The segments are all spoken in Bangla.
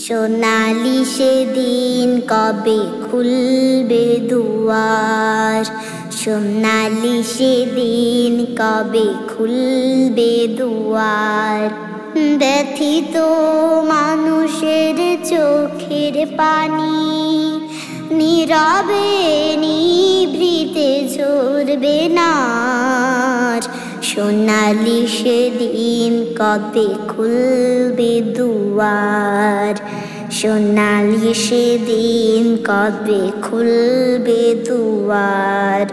সোনালি সেদিন কবে খুলবে দুয়ার, সোনালি সেদিন কবে খুলবে দুয়ার। ব্যথিত মানুষের চোখের পানি নীরবে নিভৃতে ঝরবে না। সোনালি সেদিন কবে খুলবে দুয়ার, সোনালি সেদিন কবে খুলবে দুয়ার।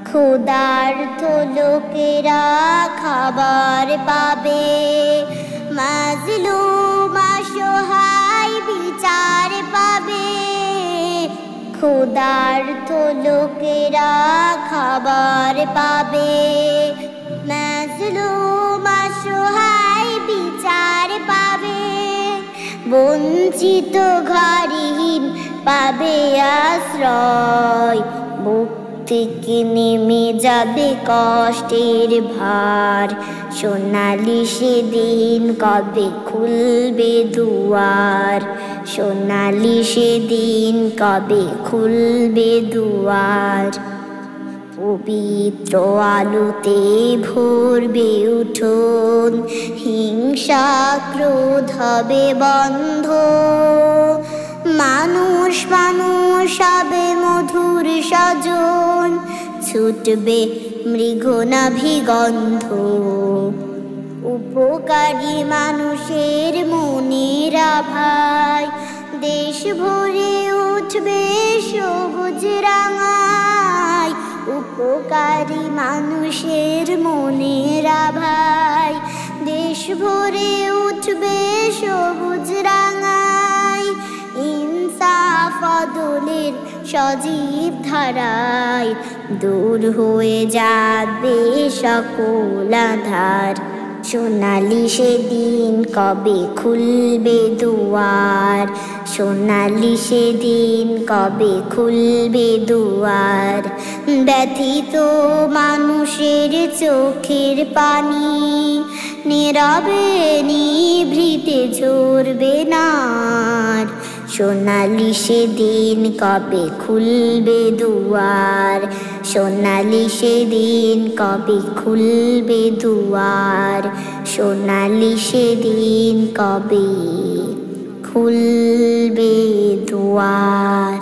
ক্ষুধার্ত লোকেরা খাবার পাবে, মাজলুম অসহায় বিচার পাবে। ক্ষুধার্ত লোকেরা খাবার পাবে, মাজলুম অসহায় বিচার পাবে। বঞ্চিত ঘরহীন পাবে আশ্রয়, বুক থেকে নেমে যাবে কষ্টের ভার। সোনালি সেদিন কবে খুলবে দুয়ার, সোনালি সেদিন কবে খুলবে দুয়ার। পবিত্র আলোতে ভরবে উঠোন, হিংসা ক্রোধ হবে বন্ধ। মানুষ মানুষ হবে মধুর স্বজন, ছুটবে মৃগনাভি গন্ধ। উপকারী মানুষের মনের আভায় দেশ ভরে উঠবে সবুজ রাঙায়। উপকারী মানুষের মনের আভায় দেশ ভরে উঠবে সবুজ রাঙায়। ইনসাফ আদলের সজীব ধারায় দূর হয়ে যাবে সকল আঁধার। সোনালি সেদিন কবে খুলবে দুয়ার, সোনালি সেদিন কবে খুলবে দুয়ার। ব্যথিত মানুষের চোখের পানি নীরবে নিভৃতে ঝরবে না। সোনালি সেদিন কবে খুলবে দুয়ার, সোনালি সেদিন কবে খুলবে দুয়ার। সোনালি সেদিন কবে খুলবে দুয়ার।